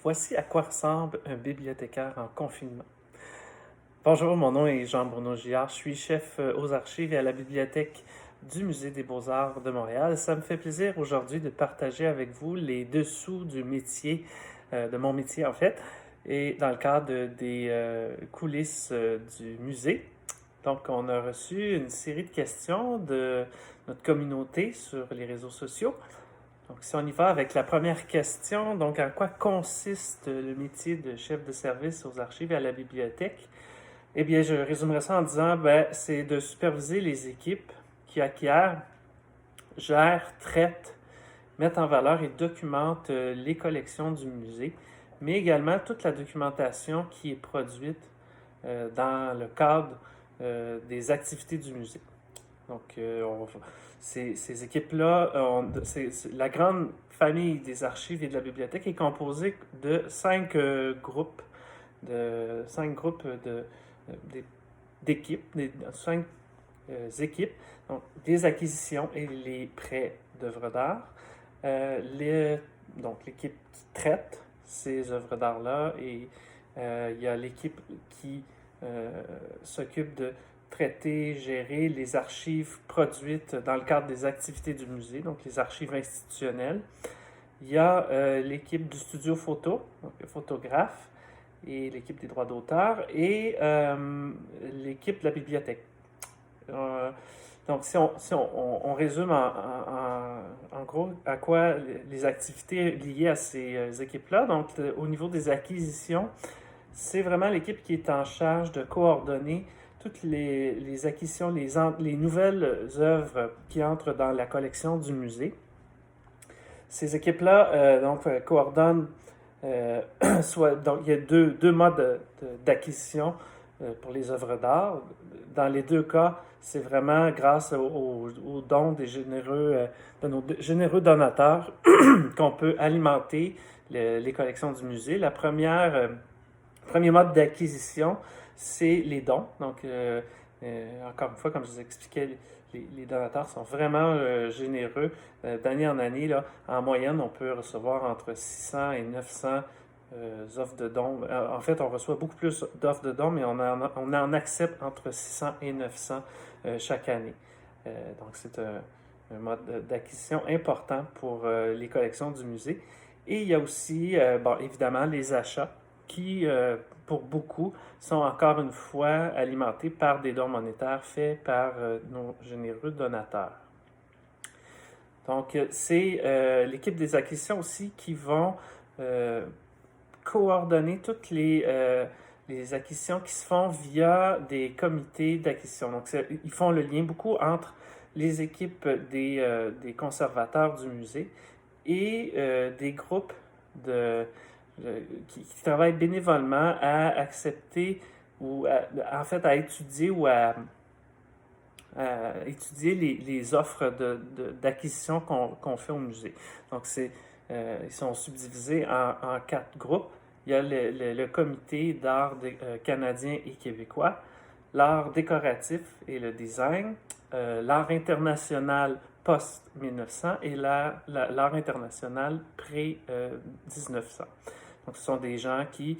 Voici à quoi ressemble un bibliothécaire en confinement. Bonjour, mon nom est Jean-Bruno Gillard. Je suis chef aux archives et à la bibliothèque du Musée des Beaux-Arts de Montréal. Ça me fait plaisir aujourd'hui de partager avec vous les dessous du métier, de mon métier en fait, et dans le cadre des coulisses du musée. Donc, on a reçu une série de questions de notre communauté sur les réseaux sociaux. Donc, si on y va avec la première question, donc en quoi consiste le métier de chef de service aux archives et à la bibliothèque? Eh bien, je résumerai ça en disant, c'est de superviser les équipes qui acquièrent, gèrent, traitent, mettent en valeur et documentent les collections du musée, mais également toute la documentation qui est produite dans le cadre des activités du musée. Donc, ces équipes-là, la grande famille des archives et de la bibliothèque est composée de cinq groupes d'équipes, cinq équipes, donc des acquisitions et les prêts d'œuvres d'art. Donc, l'équipe qui traite ces œuvres d'art-là et il y a l'équipe qui s'occupe de traiter, gérer les archives produites dans le cadre des activités du musée, donc les archives institutionnelles. Il y a l'équipe du studio photo, donc le photographe, et l'équipe des droits d'auteur, et l'équipe de la bibliothèque. Donc, si on résume en gros à quoi les activités liées à ces équipes-là, donc au niveau des acquisitions, c'est vraiment l'équipe qui est en charge de coordonner toutes les acquisitions, les nouvelles œuvres qui entrent dans la collection du musée. Ces équipes-là coordonnent, donc il y a deux modes d'acquisition pour les œuvres d'art. Dans les deux cas, c'est vraiment grâce aux dons de nos généreux donateurs qu'on peut alimenter les collections du musée. Premier mode d'acquisition, c'est les dons. Donc, encore une fois, comme je vous expliquais, les donateurs sont vraiment généreux. D'année en année, là, en moyenne, on peut recevoir entre 600 et 900 offres de dons. En fait, on reçoit beaucoup plus d'offres de dons, mais on en accepte entre 600 et 900 chaque année. Donc, c'est un mode d'acquisition important pour les collections du musée. Et il y a aussi, évidemment, les achats qui, pour beaucoup, sont encore une fois alimentés par des dons monétaires faits par nos généreux donateurs. Donc, c'est l'équipe des acquisitions aussi qui vont coordonner toutes les acquisitions qui se font via des comités d'acquisition. Donc, ils font le lien beaucoup entre les équipes des conservateurs du musée et des groupes qui travaillent bénévolement à accepter ou en fait à étudier ou à étudier les offres d'acquisition qu'on fait au musée. Donc, ils sont subdivisés en quatre groupes. Il y a le comité d'art canadien et québécois, l'art décoratif et le design, l'art international post-1900 et l'art international pré-1900. Donc, ce sont des gens qui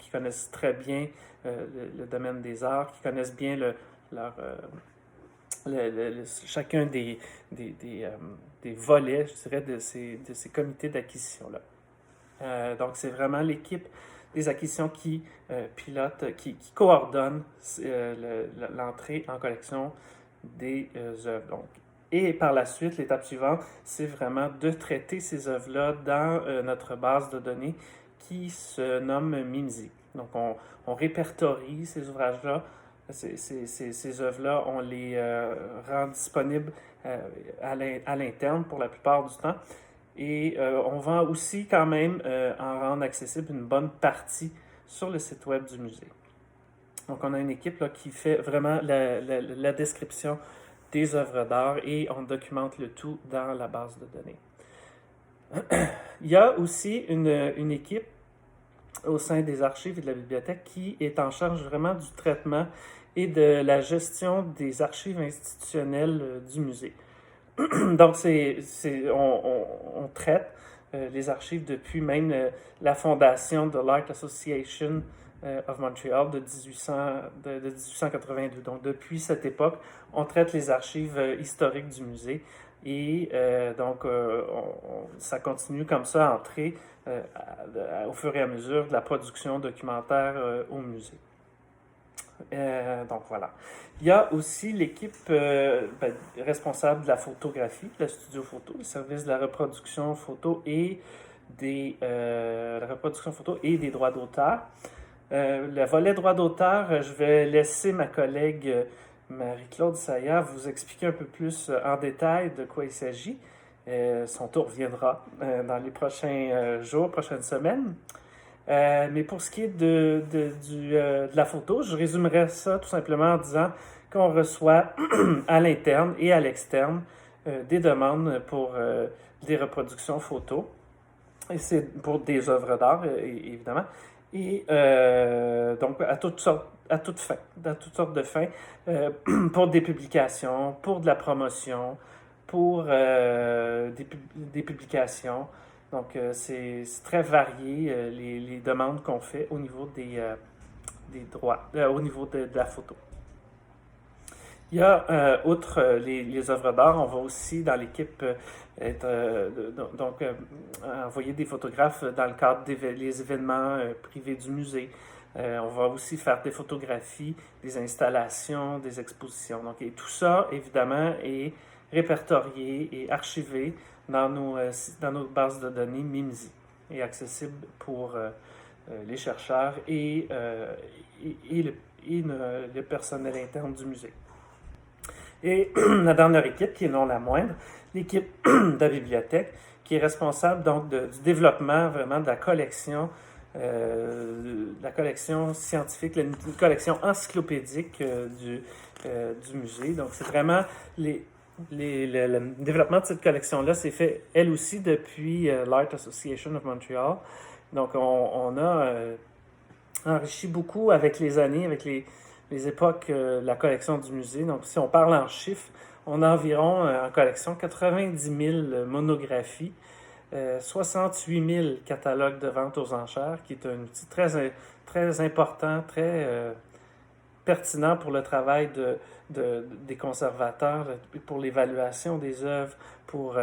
connaissent très bien le domaine des arts, qui connaissent bien chacun des volets, je dirais, de ces comités d'acquisition-là. Donc, c'est vraiment l'équipe des acquisitions qui pilote, qui coordonne l'entrée en collection des œuvres. Donc, et par la suite, l'étape suivante, c'est vraiment de traiter ces œuvres-là dans notre base de données qui se nomme MIMSI. Donc, on répertorie ces ouvrages-là, ces œuvres-là, on les rend disponibles à l'interne pour la plupart du temps. Et on va aussi quand même en rendre accessible une bonne partie sur le site web du musée. Donc, on a une équipe là, qui fait vraiment la description des œuvres d'art et on documente le tout dans la base de données. Il y a aussi une équipe au sein des archives et de la bibliothèque qui est en charge vraiment du traitement et de la gestion des archives institutionnelles du musée. Donc, on traite les archives depuis même la fondation de l'Art Association of Montreal de 1882. Donc, depuis cette époque, on traite les archives historiques du musée et ça continue comme ça à entrer au fur et à mesure de la production documentaire au musée. Donc voilà. Il y a aussi l'équipe responsable de la photographie, le studio photo, le service de la reproduction photo et des droits d'auteur. Le volet droits d'auteur, je vais laisser ma collègue Marie-Claude Saillat vous expliquer un peu plus en détail de quoi il s'agit. Son tour viendra dans les prochains jours, prochaines semaines. Mais pour ce qui est de la photo, je résumerai ça tout simplement en disant qu'on reçoit à l'interne et à l'externe des demandes pour des reproductions photos. Et c'est pour des œuvres d'art, évidemment. Et donc, à toutes sortes de fins, pour des publications, pour de la promotion, pour des publications. Donc, c'est très varié les demandes qu'on fait au niveau des droits, au niveau de la photo. Il y a, outre les œuvres d'art, on va aussi dans l'équipe envoyer des photographes dans le cadre des événements privés du musée. On va aussi faire des photographies, des installations, des expositions. Donc, et tout ça, évidemment, est répertorié et archivé dans nos bases de données MIMSI et accessible pour les chercheurs et le personnel interne du musée. Et la dernière équipe, qui est non la moindre, l'équipe de la bibliothèque, qui est responsable donc du développement vraiment de la collection scientifique, une collection encyclopédique du musée. Donc, c'est vraiment le développement de cette collection-là s'est fait, elle aussi, depuis l'Art Association of Montreal. Donc, on a enrichi beaucoup avec les années, avec les époques, la collection du musée. Donc, si on parle en chiffres, on a environ en collection 90 000 monographies, 68 000 catalogues de vente aux enchères, qui est un outil très, très important, très pertinent pour le travail des conservateurs, pour l'évaluation des œuvres, pour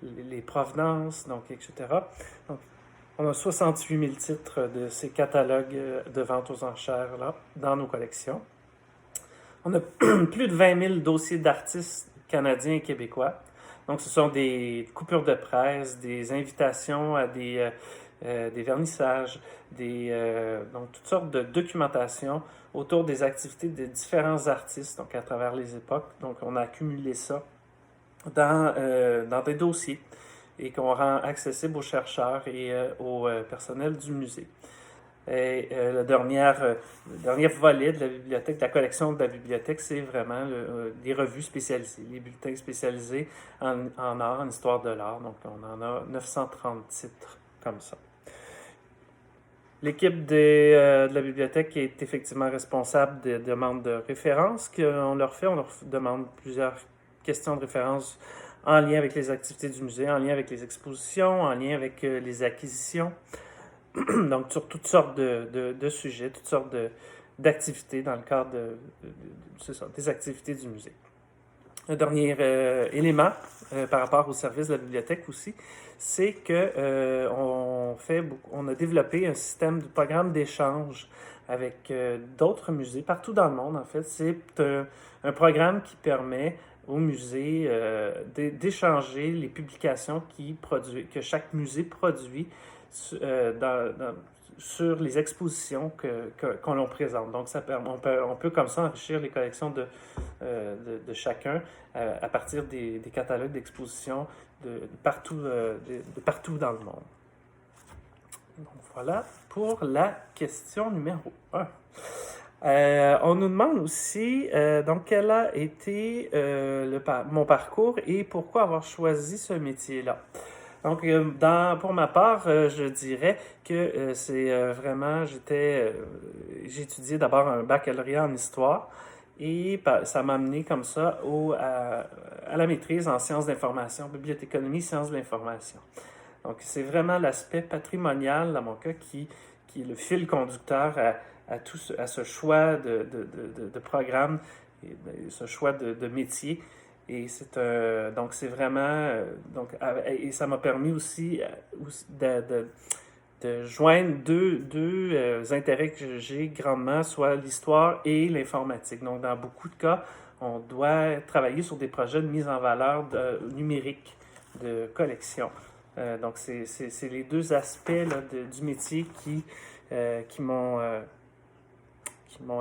les provenances, donc, etc. Donc, on a 68 000 titres de ces catalogues de vente aux enchères là, dans nos collections. On a plus de 20 000 dossiers d'artistes canadiens et québécois. Donc, ce sont des coupures de presse, des invitations à des vernissages, donc toutes sortes de documentation autour des activités des différents artistes, donc à travers les époques. Donc, on a accumulé ça dans des dossiers et qu'on rend accessible aux chercheurs et au personnel du musée. Et le dernier volet de la bibliothèque, de la collection de la bibliothèque, c'est vraiment les revues spécialisées, les bulletins spécialisés en art, en histoire de l'art. Donc, on en a 930 titres comme ça. L'équipe de la bibliothèque est effectivement responsable des demandes de référence qu'on leur fait. On leur demande plusieurs questions de référence en lien avec les activités du musée, en lien avec les expositions, en lien avec les acquisitions. Donc, sur toutes sortes de sujets, toutes sortes d'activités dans le cadre des activités du musée. Un dernier élément par rapport au service de la bibliothèque aussi, c'est que on a développé un système de programme d'échange avec d'autres musées partout dans le monde. En fait, c'est un programme qui permet au musée d'échanger les publications que chaque musée produit sur les expositions qu'on l'on présente. Donc, on peut comme ça enrichir les collections de chacun à partir des catalogues d'expositions de partout dans le monde. Donc, voilà pour la question numéro 1. On nous demande aussi donc quel a été mon parcours et pourquoi avoir choisi ce métier-là. Donc, pour ma part, je dirais que c'est vraiment, j'ai étudié d'abord un baccalauréat en histoire et ça m'a amené comme ça à la maîtrise en sciences d'information, bibliothéconomie, sciences de l'information. Donc, c'est vraiment l'aspect patrimonial, dans mon cas, qui est le fil conducteur à ce choix de programme, et ce choix de métier. Et donc, c'est vraiment. Et ça m'a permis aussi de joindre deux intérêts que j'ai grandement, soit l'histoire et l'informatique. Donc, dans beaucoup de cas, on doit travailler sur des projets de mise en valeur numérique de collection. Donc, c'est les deux aspects là, du métier qui m'ont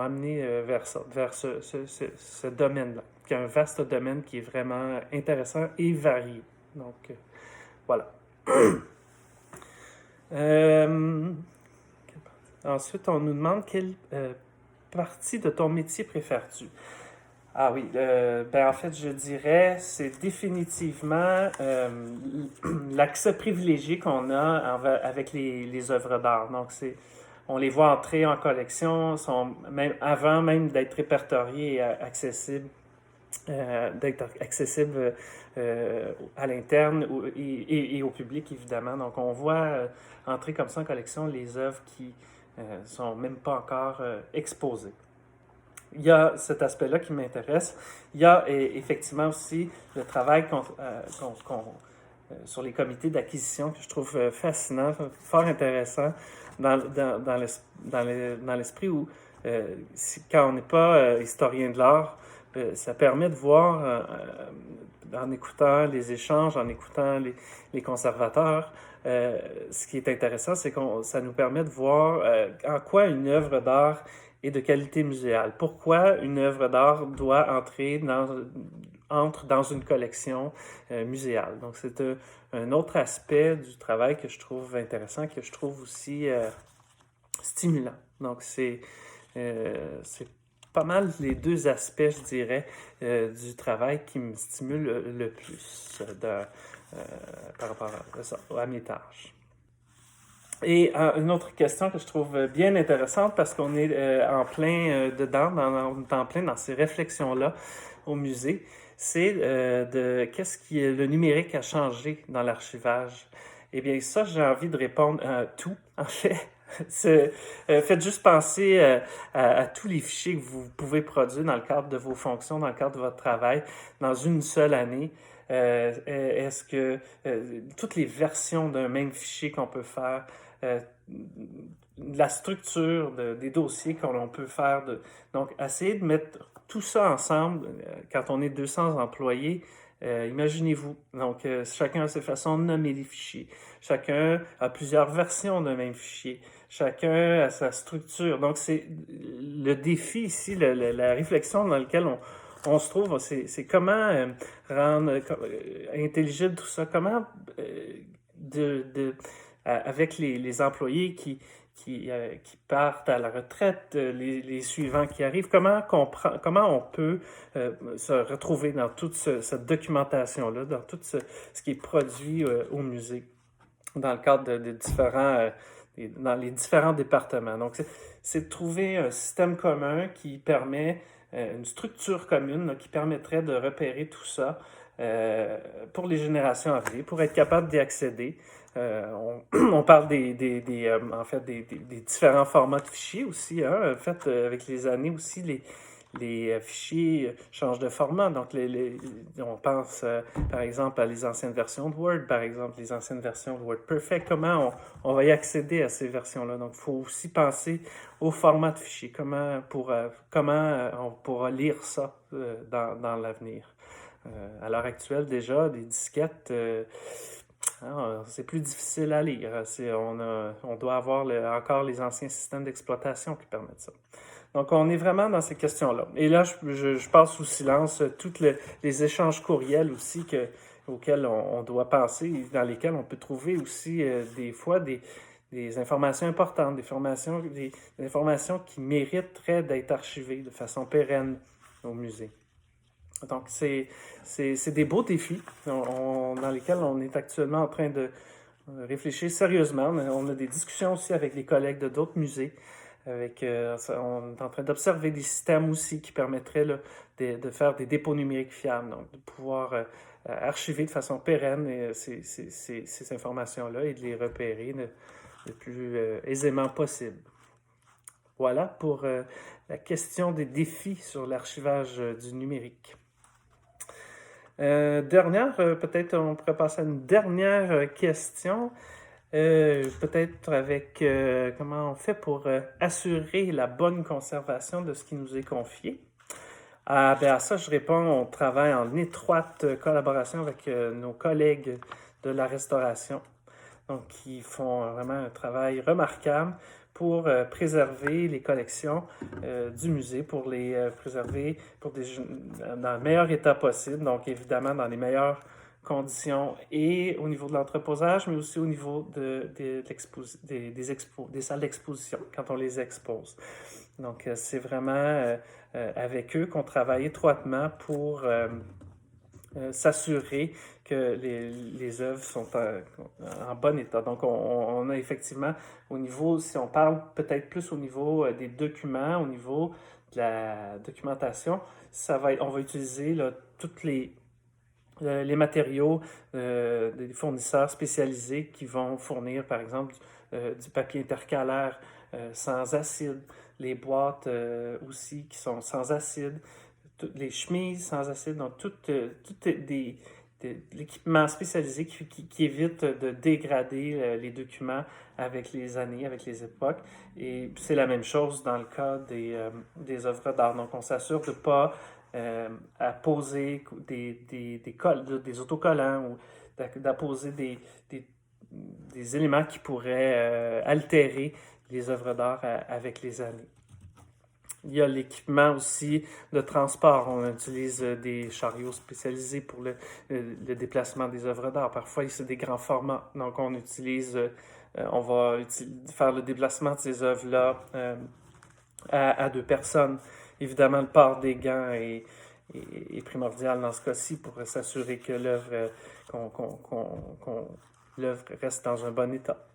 amené vers ce domaine-là, qui est un vaste domaine qui est vraiment intéressant et varié. Donc, voilà. Ensuite, on nous demande quelle partie de ton métier préfères-tu? Ah oui, en fait, je dirais c'est définitivement l'accès privilégié qu'on a avec les œuvres d'art. Donc, on les voit entrer en collection, avant même d'être répertoriées et accessibles. À l'interne et au public, évidemment. Donc, on voit entrer comme ça en collection les œuvres qui sont même pas encore exposées. Il y a cet aspect-là qui m'intéresse. Il y a effectivement aussi le travail sur les comités d'acquisition que je trouve fascinant, fort intéressant dans l'esprit où, quand on n'est pas historien de l'art, ça permet de voir, en écoutant les échanges, en écoutant les conservateurs, ce qui est intéressant, c'est que ça nous permet de voir en quoi une œuvre d'art est de qualité muséale. Pourquoi une œuvre d'art doit entre dans une collection muséale. Donc, c'est un autre aspect du travail que je trouve intéressant, que je trouve aussi stimulant. Donc, c'est pas mal les deux aspects, je dirais, du travail qui me stimulent le plus par rapport à mes tâches. Et une autre question que je trouve bien intéressante, parce qu'on est en plein dedans, on est en plein dans ces réflexions-là au musée, c'est qu'est-ce qui le numérique a changé dans l'archivage. Eh bien, ça, j'ai envie de répondre à tout, en fait. Faites juste penser à tous les fichiers que vous pouvez produire dans le cadre de vos fonctions, dans le cadre de votre travail, dans une seule année. Est-ce que toutes les versions d'un même fichier qu'on peut faire, la structure des dossiers qu'on peut faire, donc essayer de mettre tout ça ensemble quand on est 200 employés. Imaginez-vous, donc chacun a ses façons de nommer les fichiers, chacun a plusieurs versions d'un même fichier, chacun a sa structure. Donc c'est le défi ici, la réflexion dans laquelle on se trouve, c'est comment rendre intelligible tout ça, comment avec les employés qui partent à la retraite, les suivants qui arrivent, comment on peut se retrouver dans toute cette documentation-là, dans tout ce qui est produit au musée, dans le cadre de différents, dans les différents départements. Donc, c'est de trouver un système commun qui permet, une structure commune là, qui permettrait de repérer tout ça pour les générations à venir, pour être capable d'y accéder. On parle en fait, des différents formats de fichiers aussi. Hein. En fait, avec les années aussi, les fichiers changent de format. Donc, on pense, par exemple, à les anciennes versions de Word, par exemple, les anciennes versions de WordPerfect. Comment on va y accéder à ces versions-là? Donc, il faut aussi penser au format de fichier. Comment on pourra lire ça dans l'avenir. À l'heure actuelle, déjà, des disquettes... c'est plus difficile à lire. On doit avoir encore les anciens systèmes d'exploitation qui permettent ça. Donc, on est vraiment dans ces questions-là. Et là, je passe sous silence tous les échanges courriels aussi auxquels on doit penser, et dans lesquels on peut trouver aussi des fois des informations importantes, des informations qui mériteraient d'être archivées de façon pérenne au musée. Donc, c'est des beaux défis dans lesquels on est actuellement en train de réfléchir sérieusement. On a des discussions aussi avec les collègues de d'autres musées. On est en train d'observer des systèmes aussi qui permettraient là, de faire des dépôts numériques fiables, donc de pouvoir archiver de façon pérenne ces informations-là et de les repérer le plus aisément possible. Voilà pour la question des défis sur l'archivage du numérique. Peut-être on pourrait passer à une dernière question. Peut-être avec comment on fait pour assurer la bonne conservation de ce qui nous est confié. À ça, je réponds, on travaille en étroite collaboration avec nos collègues de la restauration, donc qui font vraiment un travail remarquable pour préserver les collections du musée, pour les préserver dans le meilleur état possible, donc évidemment dans les meilleures conditions et au niveau de l'entreposage, mais aussi au niveau des salles d'exposition, quand on les expose. Donc, c'est vraiment avec eux qu'on travaille étroitement pour s'assurer que les œuvres sont en bon état. Donc, on a effectivement, au niveau, si on parle peut-être plus au niveau des documents, au niveau de la documentation, on va utiliser là, tous les matériaux des fournisseurs spécialisés qui vont fournir, par exemple, du papier intercalaire sans acide, les boîtes aussi qui sont sans acide, les chemises sans acide, donc tout l'équipement spécialisé qui évite de dégrader les documents avec les années, avec les époques. Et c'est la même chose dans le cas des œuvres d'art. Donc, on s'assure de ne pas poser des autocollants ou d'apposer des éléments qui pourraient altérer les œuvres d'art avec les années. Il y a l'équipement aussi de transport. On utilise des chariots spécialisés pour le déplacement des œuvres d'art. Parfois, c'est des grands formats. Donc, on va faire le déplacement de ces œuvres-là à 2 personnes. Évidemment, le port des gants est primordial dans ce cas-ci pour s'assurer que l'œuvre reste dans un bon état.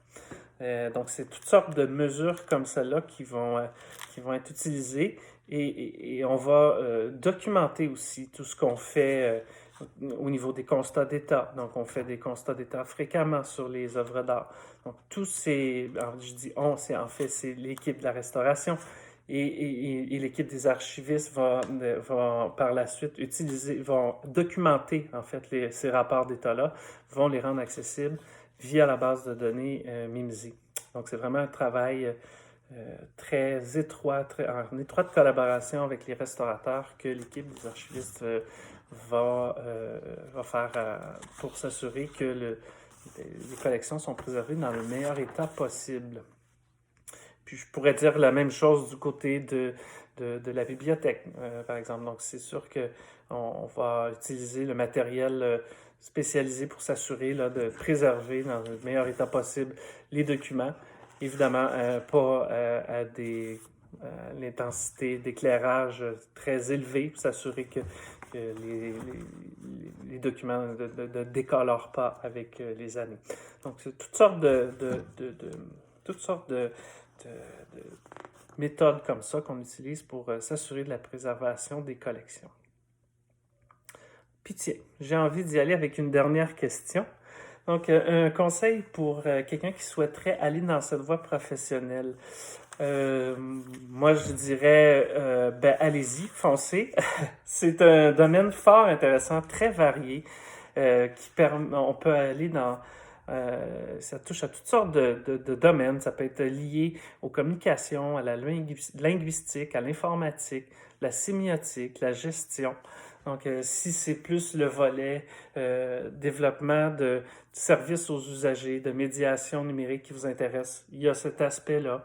Donc, c'est toutes sortes de mesures comme celle-là qui vont être utilisées et on va documenter aussi tout ce qu'on fait au niveau des constats d'état. Donc, on fait des constats d'état fréquemment sur les œuvres d'art. Donc, c'est l'équipe de la restauration et l'équipe des archivistes va par la suite vont documenter en fait ces rapports d'état-là, vont les rendre accessibles via la base de données MIMSI. Donc, c'est vraiment un travail très étroit, en étroite collaboration avec les restaurateurs que l'équipe des archivistes va faire pour s'assurer que les collections sont préservées dans le meilleur état possible. Puis, je pourrais dire la même chose du côté de la bibliothèque, par exemple. Donc, c'est sûr qu'on va utiliser le matériel spécialisé pour s'assurer de préserver dans le meilleur état possible les documents. Évidemment, pas à l'intensité d'éclairage très élevée pour s'assurer que les documents ne décolorent pas avec les années. Donc, c'est toutes sortes de méthodes comme ça qu'on utilise pour s'assurer de la préservation des collections. Puis tiens, j'ai envie d'y aller avec une dernière question. Donc, un conseil pour quelqu'un qui souhaiterait aller dans cette voie professionnelle. Moi, je dirais, allez-y, foncez. C'est un domaine fort intéressant, très varié, on peut aller dans... ça touche à toutes sortes de domaines. Ça peut être lié aux communications, à la linguistique, à l'informatique, la sémiotique, la gestion. Donc, si c'est plus le volet développement de services aux usagers, de médiation numérique qui vous intéresse, il y a cet aspect-là.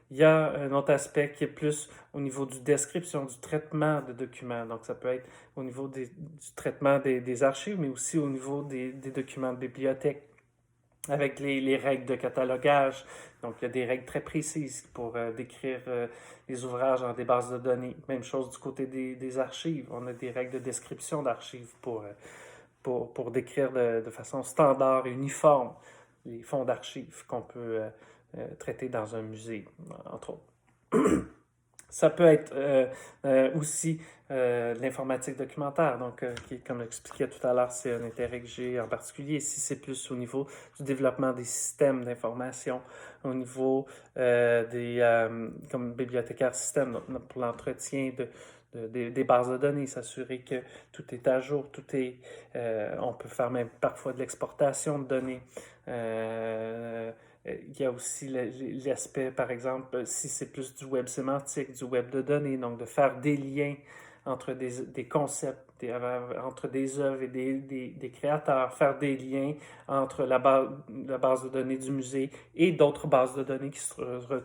Il y a un autre aspect qui est plus au niveau du description, du traitement de documents. Donc, ça peut être au niveau du traitement des archives, mais aussi au niveau des documents de bibliothèque, avec les règles de catalogage. Donc, il y a des règles très précises pour décrire les ouvrages dans des bases de données. Même chose du côté des archives. On a des règles de description d'archives pour décrire de façon standard et uniforme les fonds d'archives qu'on peut traiter dans un musée, entre autres. Ça peut être aussi l'informatique documentaire, donc qui, comme j'expliquais tout à l'heure, c'est un intérêt que j'ai en particulier. Si c'est plus au niveau du développement des systèmes d'information, au niveau comme bibliothécaire système, donc, pour l'entretien des bases de données, s'assurer que tout est à jour, on peut faire même parfois de l'exportation de données. Il y a aussi l'aspect, par exemple, si c'est plus du web sémantique, du web de données, donc de faire des liens entre des concepts, entre des œuvres et des créateurs, faire des liens entre la base de données du musée et d'autres bases de données qui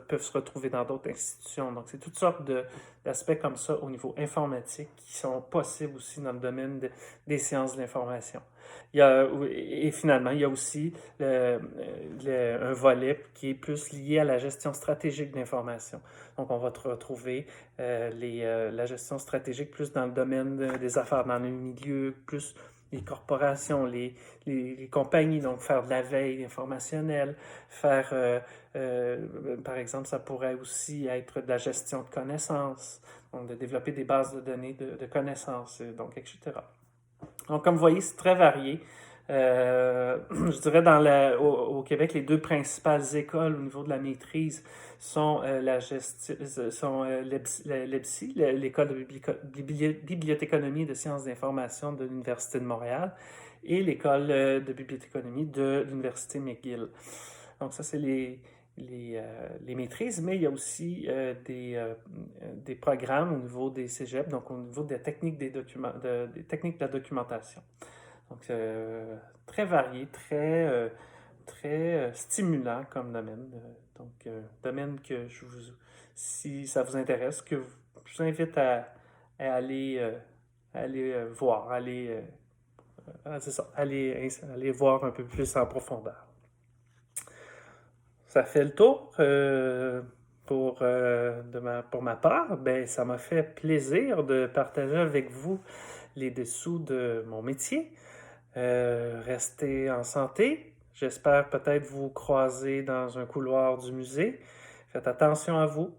peuvent se retrouver dans d'autres institutions. Donc, c'est toutes sortes d'aspects comme ça au niveau informatique qui sont possibles aussi dans le domaine des sciences de l'information. Et finalement, il y a aussi un volet qui est plus lié à la gestion stratégique de l'information. Donc, on va retrouver la gestion stratégique plus dans le domaine des affaires, dans le milieu, plus les corporations, les compagnies, donc faire de la veille informationnelle, par exemple, ça pourrait aussi être de la gestion de connaissances, donc de développer des bases de données de connaissances, donc etc. Donc, comme vous voyez, c'est très varié. Je dirais au Québec, les deux principales écoles au niveau de la maîtrise sont l'EBSI, l'École de bibliothéconomie et de sciences d'information de l'Université de Montréal, et l'École de bibliothéconomie de l'Université McGill. Donc ça, c'est les maîtrises, mais il y a aussi des programmes au niveau des cégeps, donc au niveau des techniques des techniques de la documentation. Donc, très varié, très stimulant comme domaine. Donc, domaine que si ça vous intéresse, je vous invite à aller voir, c'est ça, aller voir un peu plus en profondeur. Ça fait le tour pour ma part. Ben, ça m'a fait plaisir de partager avec vous les dessous de mon métier. Restez en santé. J'espère peut-être vous croiser dans un couloir du musée. Faites attention à vous.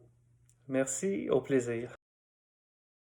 Merci, au plaisir.